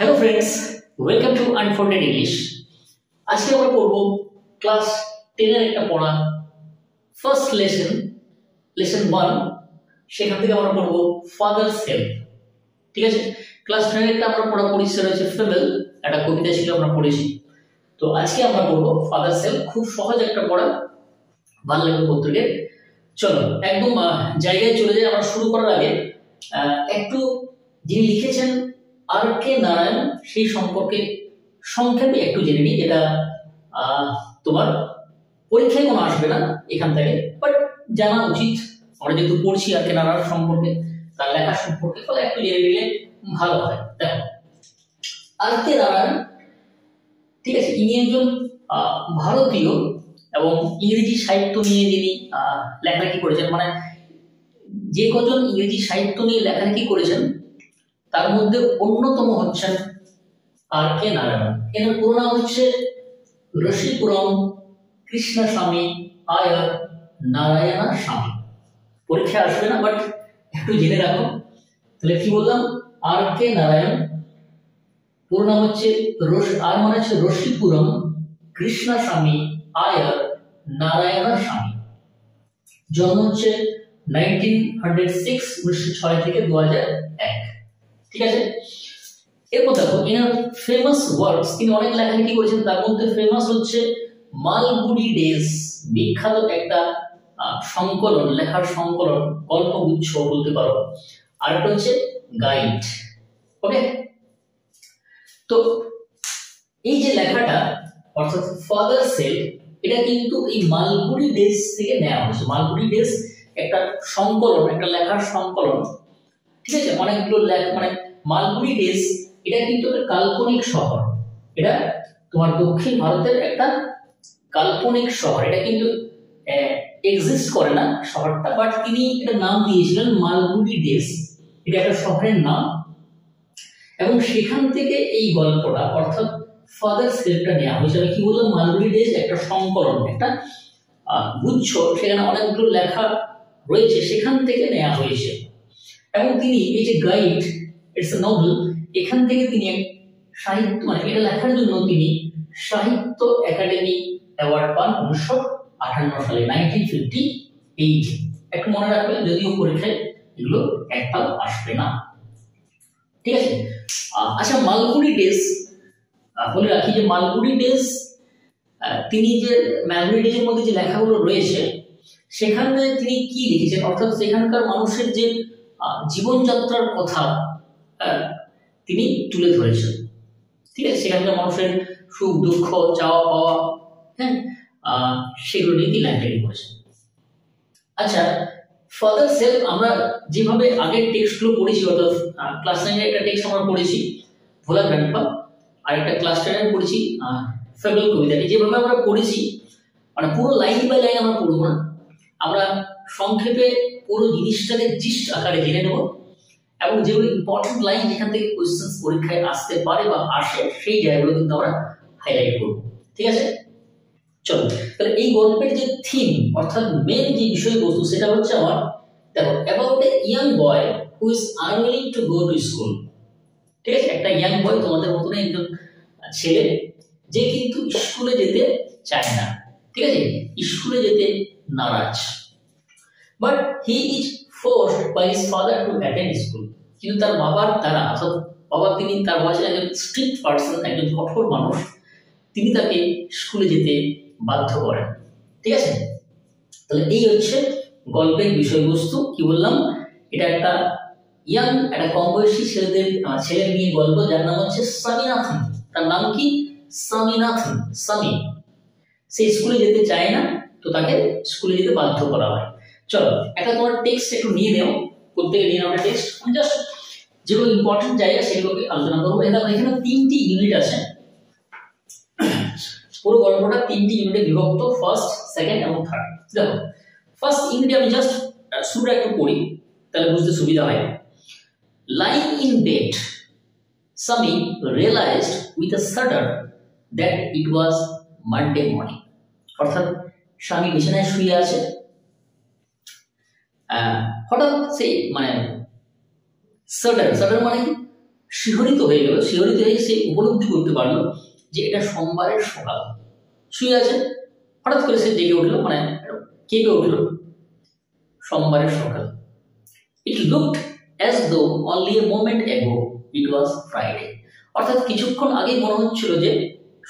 Hello friends, welcome to unfolded English. আজকে আমরা পড়ব ক্লাস 10 এর একটা পড়া ফার্স্ট লেসন 1। সেখান থেকে আমরা পড়ব ফাদার সেলফ। ঠিক আছে, ক্লাস 10 এর একটা আমরা পড়া পড়েছি, রয়েছে ফেবেল, একটা কবিতা ছিল আমরা পড়েছি। তো আজকে আমরা পড়ব ফাদার সেলফ। খুব সহজ একটা পড়া, ভালো লাগবে প্রত্যেকের। চলো একদম জায়গায় চলে যাই। আমরা শুরু করার আগে একটু যিনি লিখেছেন আর কে নারায়ণ সেই সম্পর্কে সংক্ষেপে একটু জেনে নিই। এটা তোমার পরীক্ষায় কোনো আসবে না এখান থেকে, বাট জানা উচিত। আমরা যেহেতু পড়ছি আর কে নারায়ণ সম্পর্কে, তার লেখা সম্পর্কে, ফলে একটু জেনে নিলে ভালো হয়। দেখো, আর কে নারায়ণ, ঠিক আছে, ইনি একজন ভারতীয় এবং ইংরেজি সাহিত্য নিয়ে যিনি লেখালেখি করেছেন, মানে যে কজন ইংরেজি সাহিত্য নিয়ে লেখালেখি করেছেন তার মধ্যে অন্যতম হচ্ছেন আর কে নারায়ণ। এর পুরো নাম হচ্ছে রসিপুরম কৃষ্ণস্বামী আয়ার নারায়ণ স্বামী। পরীক্ষা আসবে না, বাট একটু জেনে রাখো। তাহলে কি বললাম, আর কে নারায়ণ, পুরো নাম হচ্ছে আর মানে হচ্ছে রসিপুরম কৃষ্ণস্বামী আয়ার নারায়ণ স্বামী। জন্ম হচ্ছে 1906 থেকে 2001। ঠিক আছে, এরপর দেখো এনার ফেমাস ওয়ার্কস, তিনি অনেক লেখালেখি করেছেন, তার মধ্যে ফেমাস হচ্ছে মালগুড়ি ডেজ, বিখ্যাত একটা সংকলন, লেখার সংকলন, গল্পগুচ্ছ বলতে পারো। আর একটা হচ্ছে গাইড। ওকে, তো এই যে লেখাটা অর্থাৎ ফাদার সেলফ, এটা কিন্তু এই মালগুড়ি ডেজ থেকে নেওয়া হয়েছে। মালগুড়ি ডেজ একটা সংকলন, একটা লেখার সংকলন। ঠিক আছে, অনেকগুলো মানে মালগুড়ি ডেজ এটা কিন্তু একটা কাল্পনিক শহর। এটা তোমার দক্ষিণ ভারতের একটা কাল্পনিক শহর। এটা কিন্তু এক্সিস্ট করে না শহরটা, বাট তিনি এটা নাম দিয়েছিলেন মালগুড়ি ডেজ। এটা একটা শহরের নাম, এবং সেখান থেকে এই গল্পটা অর্থাৎ ফাদার সেলফটা নেওয়া হয়েছে। আমি কি বললাম, মালগুড়ি ডেজ একটা সংকলন, একটা গুচ্ছ, সেখানে অনেকগুলো লেখা রয়েছে, সেখান থেকে নেওয়া হয়েছে। এবং তিনি এই যে গাইড, ইটস এ নভেল, এখান থেকে তিনি সাহিত্য, মানে এটা লেখার জন্য তিনি সাহিত্য একাডেমি অ্যাওয়ার্ড পান 1958 সালে, 1958। একটু মনে রাখবেন, যদিও পরীক্ষায় এগুলো একটাও আসবে না। ঠিক আছে, আচ্ছা, মালগুড়ি ডেজ বলে রাখি যে মালগুড়ি ডেজ, তিনি যে মালগুড়ি ডেজের মধ্যে যে লেখাগুলো রয়েছে সেখানে তিনি কি লিখেছেন, অর্থাৎ সেখানকার মানুষের যে জীবনযাত্রার কথা তিনি তুলে ধরেছেন। ঠিক আছে, সেখানকার মানুষের সুখ দুঃখ, চাওয়া পাওয়া, হ্যাঁ, সেগুলো নিয়ে তিনি লেখালেখি করেছেন। আচ্ছা, ফাদার সেলফ আমরা যেভাবে আগের টেক্সটগুলো পড়েছি, অর্থাৎ ক্লাস 9 এর একটা টেক্সট আমরা পড়েছি ভোলা গ্র্যান্ডপা, আর একটা ক্লাস 10 এর পড়েছি ফেবেল কবিতাটি। যেভাবে আমরা পড়েছি, মানে পুরো লাইন বাই লাইন আমরা পড়বো না, আমরা সংক্ষেপে পুরো জিনিসটাকে জিস্ট আকারে জেনে নেব, এবং যেগুলো ইম্পর্টেন্ট লাইন যেখান থেকে কোয়েশ্চেন্স পরীক্ষায় আসতে পারে বা আসে, সেই জায়গাগুলো কিন্তু আমরা হাইলাইট করব। ঠিক আছে, চলো তাহলে এই গল্পের যে থিম অর্থাৎ মেন যে বিষয়বস্তু, সেটা হচ্ছে আমার, দেখো, about a young boy who is unwilling to go to school. ঠিক আছে, একটা ইয়াং বয়, তোমাদের মতনই একজন ছেলে, যে কিন্তু স্কুলে যেতে চায় না। ঠিক আছে, স্কুলে যেতে নারাজ, but he is forced by his father to attend school. কিন্তু তার বাবার দ্বারা, অর্থাৎ বাবা, তিনি তার বয়সে একজন স্ট্রিক্ট পার্সন, একজন কঠোর মানুষ, তিনি তাকে স্কুলে যেতে বাধ্য করেন। ঠিক আছে, তাহলে এই হচ্ছে গল্পের বিষয়বস্তু। কি বললাম, এটা একটা ইয়াং, একটা কম বয়সী ছেলে নিয়ে গল্প, যার নাম হচ্ছে স্বামীনাথন। তার নাম কি? স্বামীনাথন, স্বামী। সে স্কুলে যেতে চায় না, তো তাকে স্কুলে যেতে বাধ্য করা হয়। চলো একটা তোমার টেক্সট একটু নিয়ে নেও, প্রত্যেকে নিয়ে নেওয়া টেক্সট, জাস্ট যেগুলো ইম্পর্টেন্ট জায়গা সেগুলোকে আলোচনা করবো। এখানে 3টি ইউনিট আছে, পুরো গল্পটা 3টি ইউনিটে বিভক্ত, ফার্স্ট, সেকেন্ড এবং থার্ড। দেখো, ফার্স্ট ইউনিটে আমি জাস্ট শুরুটা একটু পড়ি, তাহলে বুঝতে সুবিধা হয়। Lying in bed, Sami realized with a shudder that it was Monday morning. অর্থাৎ স্বামী বিছানায় শুয়ে আছে, হঠাৎ সেই মানে shudder মানে শিহরিত হয়ে গেল, শিহরিত হয়ে সে উপলব্ধি করতে পারলো যে এটা সোমবারের সকাল। শুয়ে আছে, হঠাৎ করে সে জেগে উঠলো, মানে কেঁপে উঠলো, সোমবারের সকাল। It looked as though only a moment ago it was Friday. অর্থাৎ কিছুক্ষণ আগেই মনে হচ্ছিল যে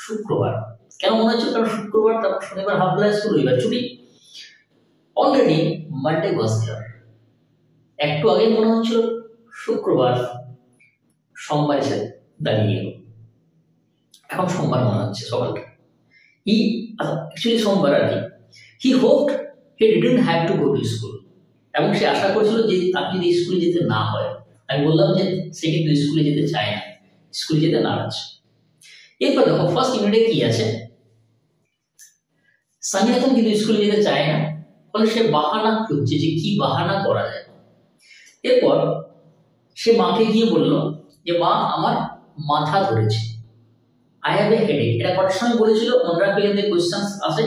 শুক্রবার। কেন মনে হচ্ছিল? কারণ শুক্রবার, তারপর শনিবার হাফ ডে স্কুল, রবিবার ছুটি। অলরেডি মানডে ওয়াজ দেয়ার। একটু আগে মনে হচ্ছিল শুক্রবার, সোমবার এসে দাঁড়িয়ে গেল, এখন সোমবার মনে হচ্ছে সকালটা। অ্যাকচুয়ালি সোমবার আর কি। He hoped he didn't have to go to school. এবং সে আশা করছিল যে তার যদি স্কুলে যেতে না হয়। আমি বললাম যে সে কিন্তু স্কুলে যেতে চায় না, স্কুলে যেতে নারাজ। এরপর দেখো ফার্স্ট ইউনিটে কি আছে। সামিনাথন কিন্তু স্কুলে যেতে চায় না, ফলে সে বাহানা খুঁজছে যে কি বাহানা করা যায়। এরপর সে মাকে গিয়ে বলল যে মা, আমার মাথা ধরেছে, আই হ্যাভ এ হেডেক। এটা কটার সময় বলেছিল? মনে রাখবে, এখানে কোয়েশ্চেন আছে।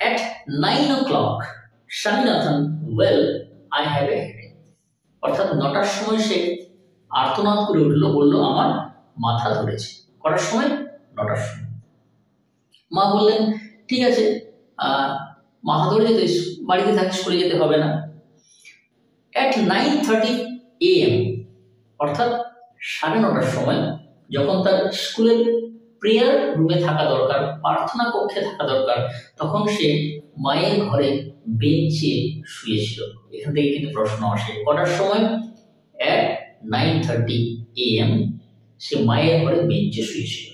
At 9 o'clock, Shaminathan, well, I have a headache. অর্থাৎ 9টার সময় সে আর্তনাদ করে উঠলো, বললো আমার মাথা ধরেছে। কটার সময়? 9টার সময়। মা বললেন ঠিক আছে, মাথা ধরে যেতে বাড়িতে থাক, স্কুলে যেতে হবে না। At 9:30 AM, অর্থাৎ 9:30টার সময়, যখন তার স্কুলের প্রেয়ার রুমে থাকা দরকার, প্রার্থনা কক্ষে থাকা দরকার, তখন সে মায়ের ঘরে বেঞ্চে শুয়েছিল। এখান থেকে কিন্তু প্রশ্ন আসে, কটার সময়? at 9:30 AM সে মায়ের ঘরে বেঞ্চে শুয়েছিল।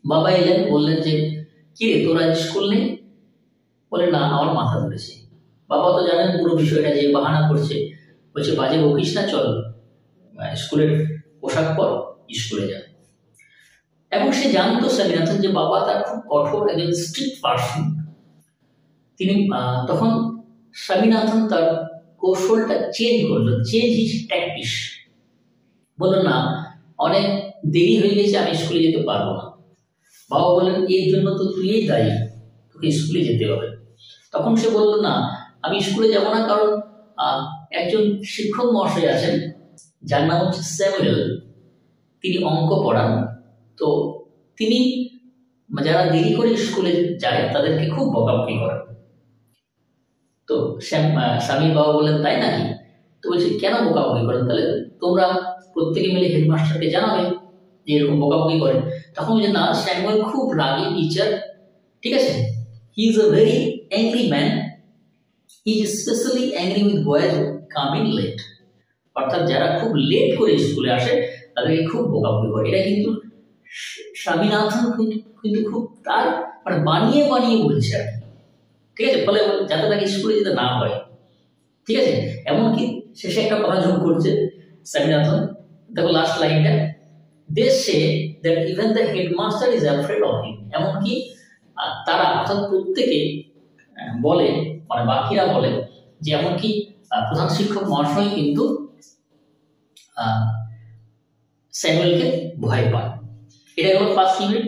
বাবা এলেন, বললেন যে কি রে, তোর আজ স্কুল নেই? বলে না, আমার মাথা ধরেছে। বাবা তো জানেন পুরো বিষয়টা, যে বাহানা করছে, বলছে বাজে বকিস না, চল স্কুলের পোশাক পর, স্কুলে যা। এবং সে জানতো স্বামীনাথন যে বাবা তার খুব কঠোর, একজন স্ট্রিক্ট পার্সন। তিনি তখন স্বামীনাথন তার কৌশলটা চেঞ্জ করলো, চেঞ্জ হিজ ট্যাকটিস। বললো না, অনেক দেরি হয়ে গেছে, আমি স্কুলে যেতে পারবো না। বাবা বললেন এর জন্য তো তুই দায়ী, তোকে স্কুলে যেতে হবে। তখন সে বললো না, আমি স্কুলে যাব না, কারণ একজন শিক্ষক মহাশয় আছেন, যার নাম হচ্ছে স্যামুয়েল, তিনি অঙ্ক পড়ান। তো তিনি যারা দেরি করে স্কুলে যায় তাদেরকে খুব বকাবকি করেন। তো স্বামীর বাবা বললেন তাই নাকি? তো বলছে কেন বকাবকি করেন? তাহলে তোমরা প্রত্যেকে মিলে হেডমাস্টারকে জানাবে যে এরকম বকাবকি করেন। তখন বলছে না, স্যামুয়েল খুব রাগী টিচার, ঠিক আছে, he is a very angry man, he is specially angry with boys coming late. অর্থাৎ যারা খুব লেট করে স্কুলে আসে তাদেরকে খুব বকাবকি করে। এটা কিন্তু স্বামীনাথন কিন্তু খুব তার মানে বানিয়ে বানিয়ে বলছে আর কি, ঠিক আছে, ফলে যাতে তাকে স্কুলে যেতে না হয়, ঠিক আছে। এমনকি শেষে একটা কথা যোগ করছে স্বামীনাথন, দেখো লাস্ট লাইনটা, they say that even the headmaster is afraid of him. এমনকি তারা, অর্থাৎ প্রত্যেকে বলে, মানে বাকিরা বলে যে এমনকি প্রধান শিক্ষক মহাশয় কিন্তু স্যামুয়েলকে ভয় পান। এটা হলো ফার্স্ট ইউনিট।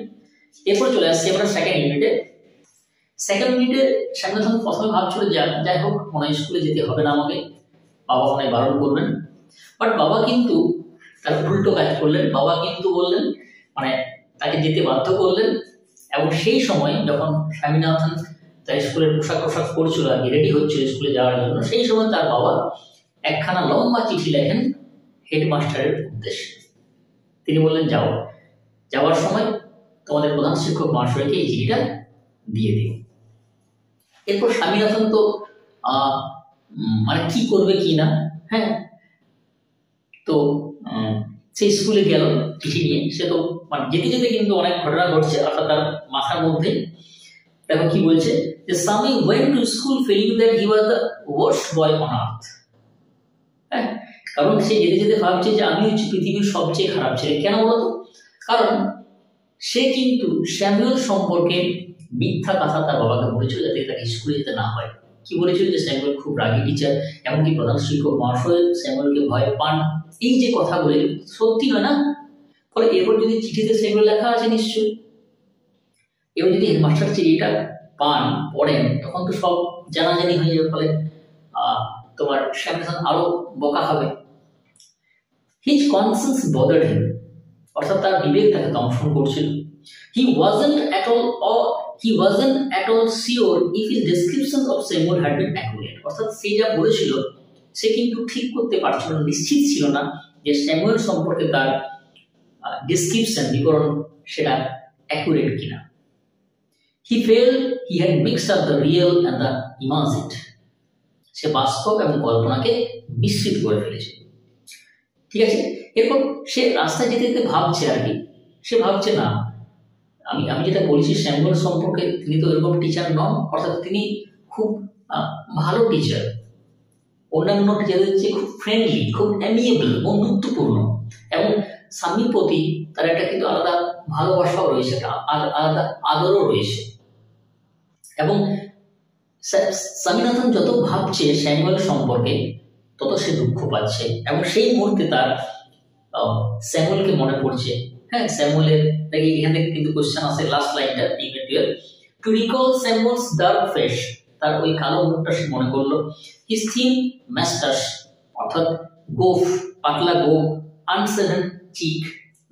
এরপর চলে আসছে আমরা সেকেন্ড ইউনিটে। সেকেন্ড ইউনিটে স্বামীনাথন প্রথমে ভাবছিল যে যাই হোক, মনে হয় স্কুলে যেতে হবে না আমাকে, বাবা মনে হয় বারণ করবেন। বাট বাবা কিন্তু তার উল্টো কাজ করলেন। বাবা কিন্তু বললেন, মানে তাকে যেতে বাধ্য করলেন। এবং সেই সময় যখন স্বামীনাথন তার স্কুলের পোশাক পরছিল আর কি, রেডি হচ্ছিল স্কুলে যাওয়ার জন্য, সেই সময় তার বাবা একখানা লম্বা চিঠি লেখেন হেডমাস্টারের উদ্দেশ্যে। তিনি বললেন যাও, যাওয়ার সময় তোমাদের প্রধান শিক্ষক মহাশয়কে এই চিঠিটা দিয়ে দিও। এরপর স্বামীনাথন তো মানে কি করবে কি না, হ্যাঁ, তো সেই স্কুলে গেল চিঠি নিয়ে। সে তো মানে যেতে যেতে কিন্তু অনেক ঘটনা ঘটছে, অর্থাৎ তার মাথার মধ্যে। দেখো কি বলছে, যে Sammy went to school feeling that he was the worst boy on earth. হ্যাঁ, কারণ সে যেতে যেতে ভাবছে যে আমি হচ্ছে পৃথিবীর সবচেয়ে খারাপ ছেলে। কেন বলতো? কারণ সে কিন্তু স্যামুয়েল সম্পর্কে মিথ্যা কথা তার বাবাকে বলেছিল, যাতে তাকে স্কুলে যেতে না হয়। কি বলেছিল? যে স্যামুয়েল খুব রাগী টিচার, এমনকি প্রধান শিক্ষক মহাশয় স্যামুয়েলকে ভয় পান। এই যে কথা বলে সত্যি নয় না? ফলে এরপর যদি চিঠিতে সেগুলো লেখা আছে নিশ্চয়ই, এবার যদি হেডমাস্টার চিঠিটা পান, পড়েন, তখন তো সব জানাজানি হয়ে যাবে। ফলে তোমার স্যামসন আরো বকা হবে। হিজ কনসিয়েন্স বদার্ড হিম, অর্থাৎ তার বিবেক তাকে দংশন করছিল। He wasn't at all sure if his description of Samuel had been accurate, অর্থাৎ সে যা বলেছিল সে কিন্তু ঠিক করতে পারছিল না, নিশ্চিত ছিল না যে স্যামুয়েল সম্পর্কে তার ডেসক্রিপশন বিবরণ সেটা অ্যাকুরেট কিনা। He felt he had mixed up the real and the imagined, সে বাস্তব এবং কল্পনাকে মিশ্রিত করে ফেলেছে। ঠিক আছে, এরপর সে রাস্তায় যেতে যেতে ভাবছে আর কি, সে ভাবছে না, আমি যেটা বলছি স্যামুয়েল সম্পর্কে, তিনি তো এরকম টিচার নন, অর্থাৎ তিনি খুব ভালো টিচার, অন্যান্য টিচারদের চেয়ে খুব ফ্রেন্ডলি, খুব অ্যামিয়েবল, বন্ধুত্বপূর্ণ, এবং স্বামীর প্রতি তার একটা কিন্তু আলাদা ভালোবাসাও রয়েছে, আলাদা আদরও রয়েছে। এবং স্বামীনাথন যত ভাবছে স্যামুয়েল সম্পর্কে তত সে দুঃখ পাচ্ছে, এবং সেই মুহূর্তে তার স্যামুয়েলকে মনে পড়ছে। হ্যাঁ, স্যামুয়েলের দেখি এখান থেকে কিন্তু কোশ্চেন আছে, লাস্ট লাইনটা to recall Samuel's dark face, তার ওই কালো মুখটা সে মনে করলো। হিজ থিন ম্যাস্টাস, অর্থাৎ গোফ, পাতলা গোফ, আনসেভেন চিক,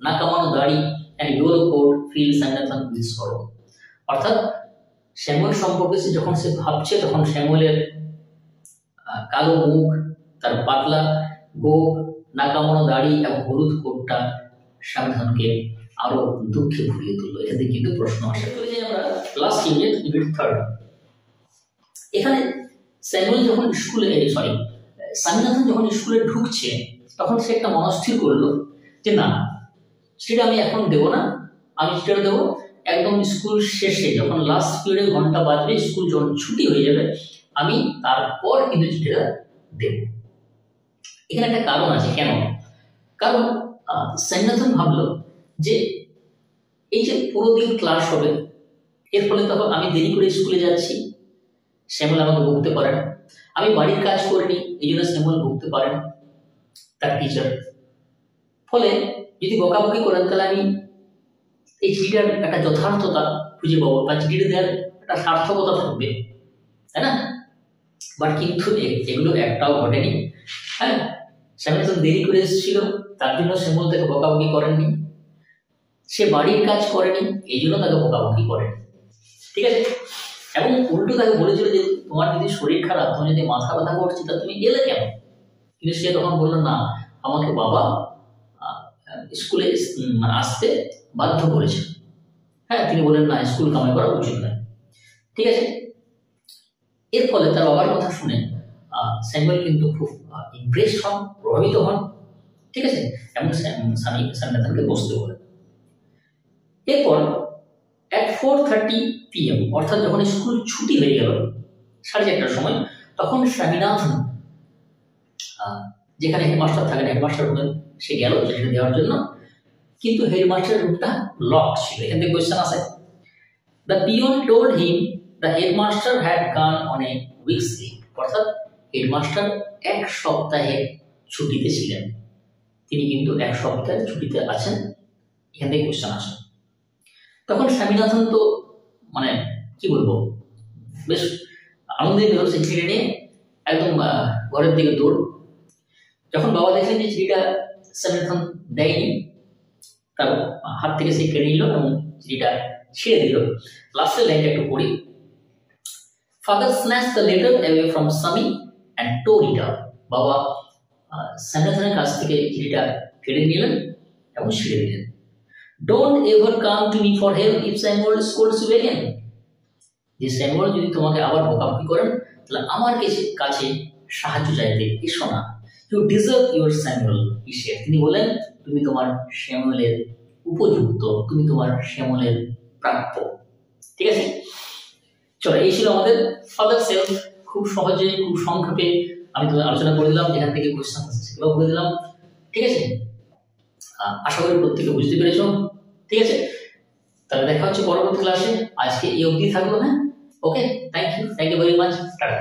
নাকামানো দাড়ি, and yellow coat fill Samuelson with sorrow, অর্থাৎ স্যামুয়েল সম্পর্কে যখন সে ভাবছে তখন স্যামুয়েলের কালো মুখ, তার পাতলা গোফ, নাকামানো দাড়ি এবং হলুদ কোটটা স্যামুয়েলসনকে আরো দুঃখে ভরিয়ে তুললো। এখান থেকে কিন্তু প্রশ্ন আসে। আমরা লাস্ট ইউনিট 3, এখানে স্যামুয়েল যখন স্বামীনাথন যখন স্কুলে ঢুকছে তখন সে একটা মনস্থির করলো যে না, সেটা আমি এখন দেবো না, আমি সেটা দেবো একদম স্কুল শেষে, যখন লাস্ট পিরিয়ডে ঘন্টা বাজবে, স্কুল যখন ছুটি হয়ে যাবে, আমি তারপর কিন্তু চিঠিটা দেব। এখানে একটা কারণ আছে, কেন? কারণ স্বামীনাথন ভাবলো যে এই যে পুরো দিন ক্লাস হবে, এর ফলে তখন আমি দেরি করে স্কুলে যাচ্ছি, স্যামুয়েল আমাকে বকতে পারেন, আমি বাড়ির কাজ করিনি, এই জন্য স্যামুয়েল বকতে পারেন তার টিচার। ফলে যদি বকাবকি করেন তাহলে আমি এই চিঠিটার একটা যথার্থতা খুঁজে পাবো, বা চিঠিটা দেওয়ার একটা সার্থকতা থাকবে, তাই না? বাট কিন্তু এগুলো একটাও ঘটেনি। হ্যাঁ, স্যামুয়েল দেরি করে এসেছিল, তার জন্য স্যামুয়েল তাকে বকাবকি করেননি, সে বাড়ির কাজ করেনি, এই জন্য তাকে বকাবকি করেনি। ঠিক আছে, এবং উল্টো তাকে বলেছিল যে তোমার যদি শরীর খারাপ, তোমার যদি মাথা ব্যথা করছে, তা তুমি এলে কেন? কিন্তু সে তখন বললো না, আমাকে বাবা স্কুলে আসতে বাধ্য করেছে। হ্যাঁ, তিনি বলেন না, স্কুল কামাই করা উচিত নয়। ঠিক আছে, এর ফলে তার বাবার কথা শুনে স্যামুয়েল কিন্তু খুব ইমপ্রেসড হন, প্রভাবিত হন। ঠিক আছে, এবং স্বামীনাথনকে বসতে বলেন। এরপর at 4:30 PM, অর্থাৎ যখন স্কুল ছুটি হয়ে গেল 4:30টার সময়, তখন স্বামীনাথন যেখানে হেডমাস্টার থাকেন, হেডমাস্টার রুমে সে গেল চিঠিটা দেওয়ার জন্য, কিন্তু হেডমাস্টারের রুমটা লক ছিল। এখান থেকে কোয়েশ্চেন আছে, the peon told him the headmaster had gone on a week's leave, অর্থাৎ হেডমাস্টার 1 সপ্তাহের ছুটিতে ছিলেন, তিনি কিন্তু 1 সপ্তাহের ছুটিতে আছেন। এখান থেকে কোয়েশ্চেন আসে। তখন স্বামীনাথন তো মানে কি বলবো, বেশ আনন্দিত হল, সেই চিঠিটা নিয়ে একদম ঘরের দিকে দৌড়। যখন বাবা দেখলেন যে চিঠিটা স্বামীনাথন দেয়নি, তার হাত থেকে সে কেড়ে নিল এবং চিঠিটা ছেড়ে দিল। লাস্টের লাইনটা একটু পড়ি, father snatched the letter away from Sammy and tore it up, বাবা স্বামীনাথনের কাছ থেকে চিঠিটা কেড়ে নিলেন এবং ছেড়ে দিলেন। Don't ever come to me for help if Samuel scolds you again, যে স্যামুয়েল যদি তোমাকে আবার বকাবকি করেন তাহলে আমার কাছে সাহায্য চাইতে এসো না। You deserve your Samuel, তিনি বলেন তুমি তোমার স্যামুয়েলের উপযুক্ত, তুমি তোমার স্যামুয়েলের প্রাপ্য। ঠিক আছে, চলো, এই ছিল আমাদের ফাদার সেলফ। খুব সহজে, খুব সংক্ষেপে আমি তোমাদের আলোচনা করে দিলাম, যেখান থেকে কোয়েশ্চেন আসছে সেগুলো করে দিলাম। ঠিক আছে, আশা করি প্রত্যেকে বুঝতে পেরেছ। ঠিক আছে, তাহলে দেখা হচ্ছে পরবর্তী ক্লাসে। আজকে এই অবধি থাকলো। হ্যাঁ, okay, thank you very much, tata.